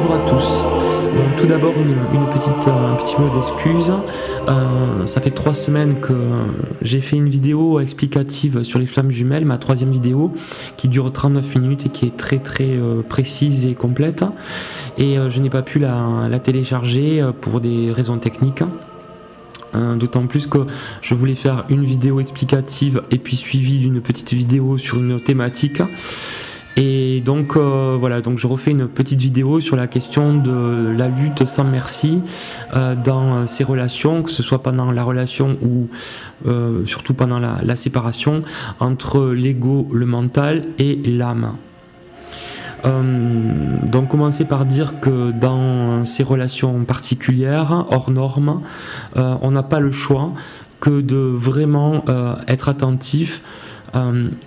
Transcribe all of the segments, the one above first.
Bonjour à tous. Donc, tout d'abord un petit mot d'excuse. Ça fait 3 semaines que j'ai fait une vidéo explicative sur les flammes jumelles, ma 3e vidéo, qui dure 39 minutes et qui est très précise et complète. Et je n'ai pas pu la télécharger pour des raisons techniques. D'autant plus que je voulais faire une vidéo explicative et puis suivie d'une petite vidéo sur une thématique. Et donc voilà, donc je refais une petite vidéo sur la question de la lutte sans merci dans ces relations, que ce soit pendant la relation ou surtout pendant la séparation entre l'ego, le mental et l'âme. Donc commencer par dire que dans ces relations particulières, hors normes, on n'a pas le choix que de vraiment être attentif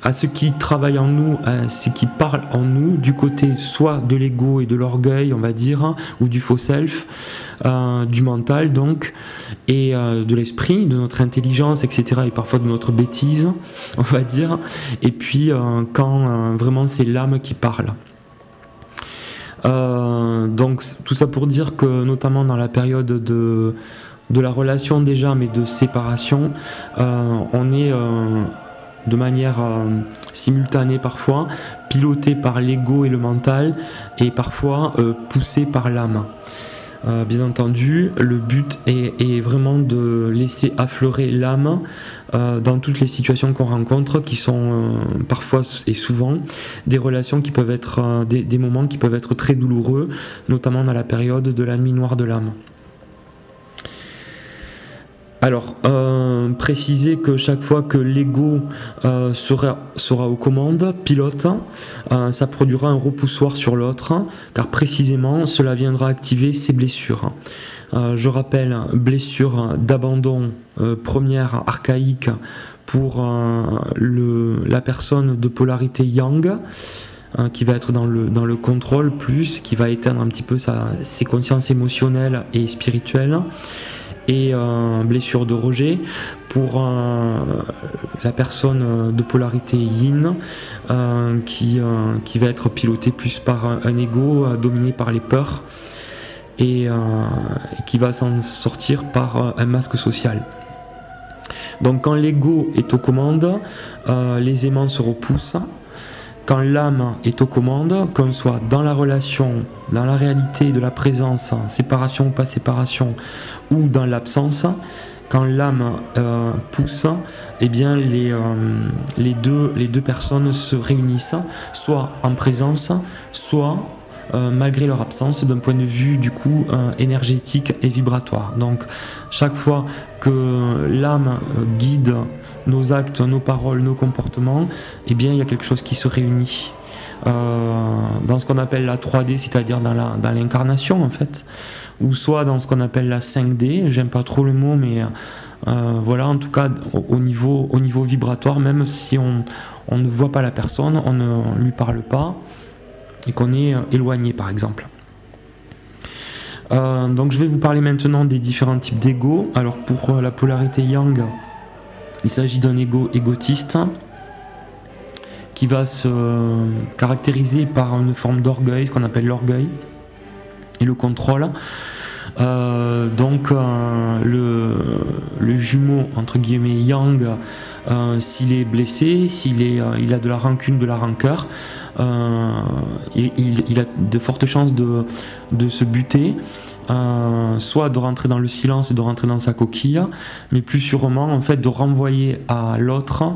à ce qui travaille en nous, à ce qui parle en nous, du côté soit de l'ego et de l'orgueil, on va dire, ou du faux self, du mental donc, et de l'esprit, de notre intelligence, etc., et parfois de notre bêtise, on va dire, et puis quand vraiment c'est l'âme qui parle. Donc tout ça pour dire que notamment dans la période de la relation déjà, mais de séparation, on est de manière simultanée parfois, piloté par l'ego et le mental, et parfois poussé par l'âme. Bien entendu, le but est vraiment de laisser affleurer l'âme dans toutes les situations qu'on rencontre, qui sont parfois et souvent des relations qui peuvent être des moments qui peuvent être très douloureux, notamment dans la période de la nuit noire de l'âme. Alors, préciser que chaque fois que l'ego sera aux commandes, pilote, ça produira un repoussoir sur l'autre, car précisément cela viendra activer ses blessures. Je rappelle, blessure d'abandon première archaïque pour la personne de polarité yang, qui va être dans le contrôle plus, qui va éteindre un petit peu ses consciences émotionnelles et spirituelles. Et blessure de rejet pour la personne de polarité yin, qui va être pilotée plus par un ego dominé par les peurs et qui va s'en sortir par un masque social. Donc quand l'ego est aux commandes, les aimants se repoussent. Quand l'âme est aux commandes, qu'on soit dans la relation, dans la réalité de la présence, séparation ou pas séparation, ou dans l'absence, quand l'âme pousse, eh bien les deux personnes se réunissent, soit en présence, soit malgré leur absence, d'un point de vue du coup énergétique et vibratoire. Donc chaque fois que l'âme guide nos actes, nos paroles, nos comportements, eh bien il y a quelque chose qui se réunit dans ce qu'on appelle la 3D, c'est-à-dire dans l'incarnation en fait, ou soit dans ce qu'on appelle la 5D, j'aime pas trop le mot, mais voilà, en tout cas au niveau vibratoire, même si on ne voit pas la personne, on ne lui parle pas, et qu'on est éloigné par exemple. Donc je vais vous parler maintenant des différents types d'ego. Alors pour la polarité yang, il s'agit d'un ego égotiste qui va se caractériser par une forme d'orgueil, ce qu'on appelle l'orgueil et le contrôle. Donc le jumeau entre guillemets yang, s'il est blessé, il a de la rancune, de la rancœur, il a de fortes chances de se buter, soit de rentrer dans le silence et de rentrer dans sa coquille, mais plus sûrement en fait de renvoyer à l'autre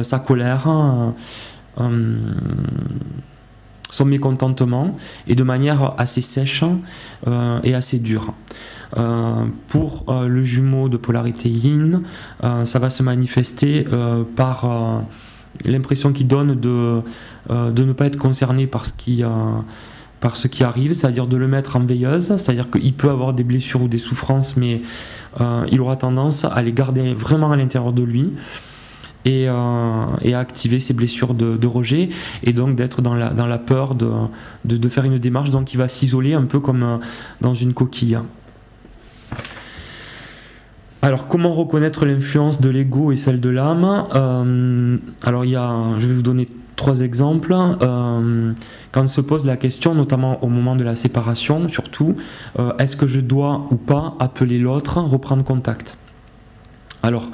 sa colère, son mécontentement, et de manière assez sèche et assez dure. Pour le jumeau de polarité yin, ça va se manifester par l'impression qu'il donne de ne pas être concerné par ce qui arrive, c'est-à-dire de le mettre en veilleuse, c'est-à-dire qu'il peut avoir des blessures ou des souffrances, mais il aura tendance à les garder vraiment à l'intérieur de lui, et à activer ses blessures de rejet, et donc d'être dans la peur de faire une démarche. Donc il va s'isoler un peu comme dans une coquille. Alors comment reconnaître l'influence de l'ego et celle de l'âme? Alors je vais vous donner trois exemples. Quand se pose la question, notamment au moment de la séparation, surtout, est-ce que je dois ou pas appeler l'autre, reprendre contact ? Alors,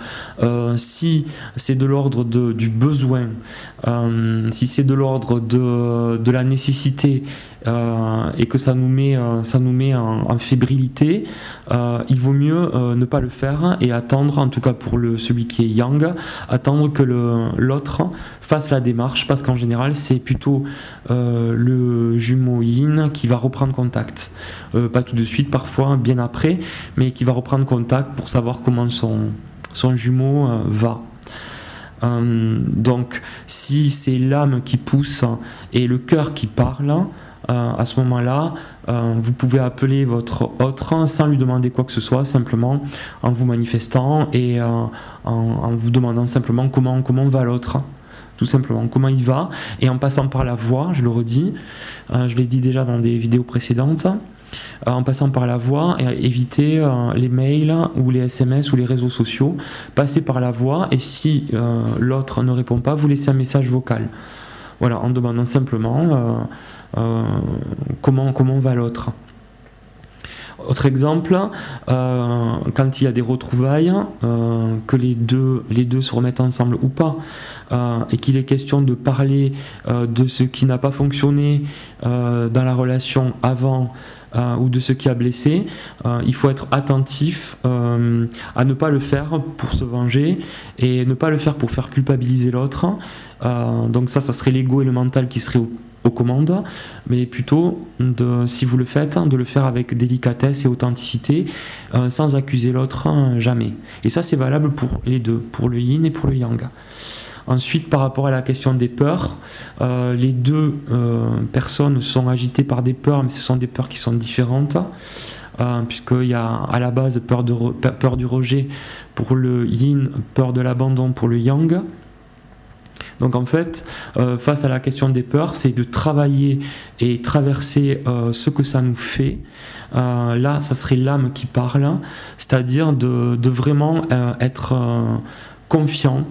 si c'est de l'ordre du besoin, si c'est de l'ordre de la nécessité et que ça nous met en fébrilité, il vaut mieux ne pas le faire et attendre, en tout cas pour celui qui est yang, attendre que l'autre fasse la démarche, parce qu'en général c'est plutôt le jumeau yin qui va reprendre contact. Pas tout de suite, parfois bien après, mais qui va reprendre contact pour savoir comment son jumeau va. Donc si c'est l'âme qui pousse et le cœur qui parle, à ce moment-là, vous pouvez appeler votre autre sans lui demander quoi que ce soit, simplement en vous manifestant et en vous demandant simplement comment va l'autre. Tout simplement, comment il va, et en passant par la voix, je le redis, je l'ai dit déjà dans des vidéos précédentes, en passant par la voix, et éviter les mails ou les SMS ou les réseaux sociaux, passez par la voix, et si l'autre ne répond pas, vous laissez un message vocal. Voilà, en demandant simplement comment va l'autre. Autre exemple, quand il y a des retrouvailles, que les deux se remettent ensemble ou pas, et qu'il est question de parler de ce qui n'a pas fonctionné dans la relation avant, ou de ce qui a blessé, il faut être attentif à ne pas le faire pour se venger et ne pas le faire pour faire culpabiliser l'autre. Donc ça serait l'ego et le mental qui seraient aux commandes, mais plutôt, si vous le faites, de le faire avec délicatesse et authenticité, sans accuser l'autre jamais. Et ça c'est valable pour les deux, pour le yin et pour le yang. Ensuite, par rapport à la question des peurs, les deux personnes sont agitées par des peurs, mais ce sont des peurs qui sont différentes, puisqu'il y a à la base peur du rejet pour le yin, peur de l'abandon pour le yang. Donc en fait, face à la question des peurs, c'est de travailler et traverser ce que ça nous fait. Là, ça serait l'âme qui parle, c'est-à-dire de vraiment être confiant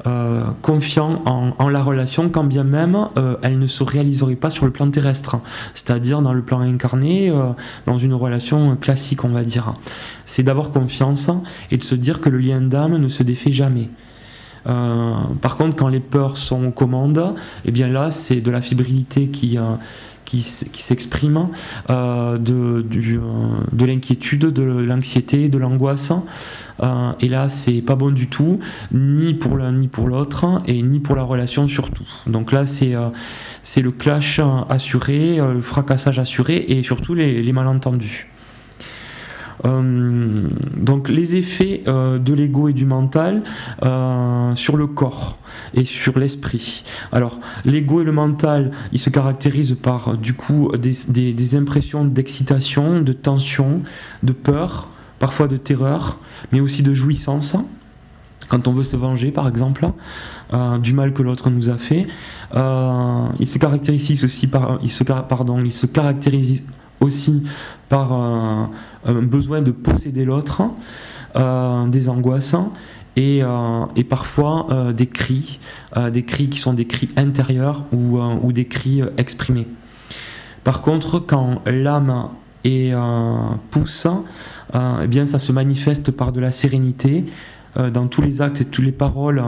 en la relation, quand bien même elle ne se réaliserait pas sur le plan terrestre, c'est-à-dire dans le plan incarné, dans une relation classique, on va dire. C'est d'avoir confiance et de se dire que le lien d'âme ne se défait jamais. Par contre, quand les peurs sont aux commandes, et bien là c'est de la fébrilité qui s'exprime, de l'inquiétude, de l'anxiété, de l'angoisse, et là c'est pas bon du tout, ni pour l'un ni pour l'autre, et ni pour la relation surtout. Donc là c'est le clash assuré, le fracassage assuré, et surtout les malentendus. Donc les effets de l'ego et du mental sur le corps et sur l'esprit. Alors l'ego et le mental, ils se caractérisent par du coup des impressions d'excitation, de tension, de peur, parfois de terreur, mais aussi de jouissance. Quand on veut se venger, par exemple, du mal que l'autre nous a fait, il se caractérise aussi par un besoin de posséder l'autre, des angoisses et parfois des cris qui sont des cris intérieurs ou des cris exprimés. Par contre, quand l'âme pousse, eh bien ça se manifeste par de la sérénité, dans tous les actes et toutes les paroles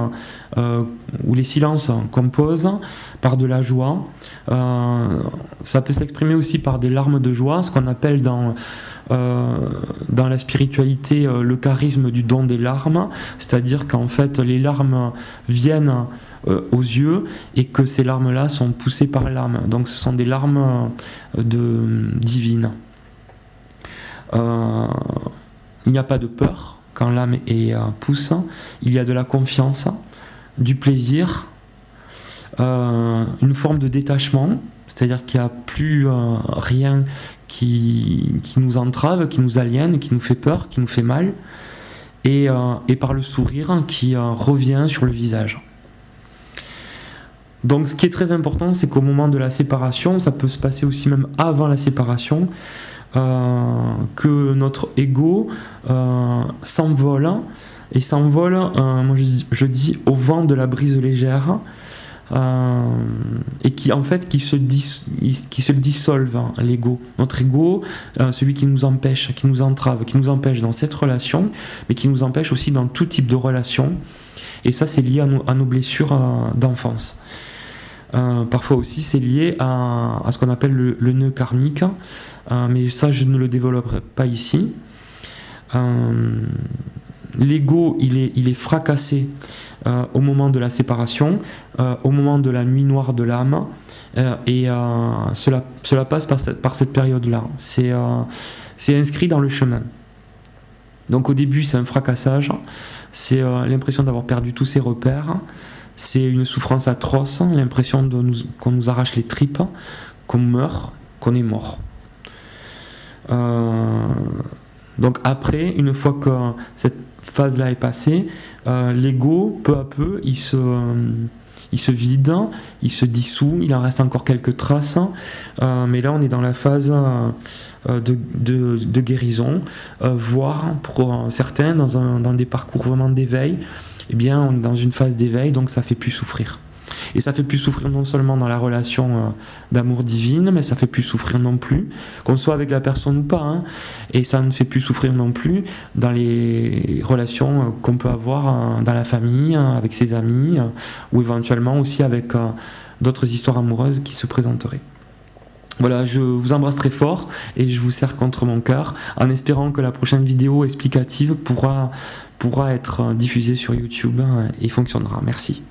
ou les silences qu'on pose, par de la joie. Ça peut s'exprimer aussi par des larmes de joie, ce qu'on appelle dans la spiritualité le charisme du don des larmes, c'est-à-dire qu'en fait les larmes viennent aux yeux et que ces larmes-là sont poussées par l'âme. Donc ce sont des larmes divines. Il n'y a pas de peur quand l'âme pousse, il y a de la confiance, du plaisir, une forme de détachement, c'est-à-dire qu'il n'y a plus rien qui nous entrave, qui nous aliène, qui nous fait peur, qui nous fait mal, et par le sourire qui revient sur le visage. Donc ce qui est très important, c'est qu'au moment de la séparation, ça peut se passer aussi même avant la séparation, que notre ego s'envole, moi je dis au vent de la brise légère, et qui en fait qui se dissolvent, hein, l'ego. Notre ego, celui qui nous empêche, qui nous entrave, qui nous empêche dans cette relation, mais qui nous empêche aussi dans tout type de relation. Et ça, c'est lié à nos blessures d'enfance. Parfois aussi, c'est lié à ce qu'on appelle le nœud karmique, mais ça, je ne le développerai pas ici. L'ego, il est fracassé au moment de la séparation, au moment de la nuit noire de l'âme, et cela passe par cette période-là. C'est inscrit dans le chemin. Donc au début, c'est un fracassage, c'est l'impression d'avoir perdu tous ses repères, c'est une souffrance atroce, l'impression qu'on nous arrache les tripes, qu'on meurt, qu'on est mort. Donc après, une fois que cette phase-là est passée, l'ego, peu à peu, il se vide, il se dissout, il en reste encore quelques traces, mais là on est dans la phase de guérison, voire pour certains dans des parcours vraiment d'éveil, eh bien on est dans une phase d'éveil, donc ça fait plus souffrir. Et ça fait plus souffrir non seulement dans la relation d'amour divine, mais ça fait plus souffrir non plus, qu'on soit avec la personne ou pas, hein, et ça ne fait plus souffrir non plus dans les relations qu'on peut avoir dans la famille, avec ses amis, ou éventuellement aussi avec d'autres histoires amoureuses qui se présenteraient. Voilà, je vous embrasse très fort et je vous serre contre mon cœur en espérant que la prochaine vidéo explicative pourra être diffusée sur YouTube et fonctionnera. Merci.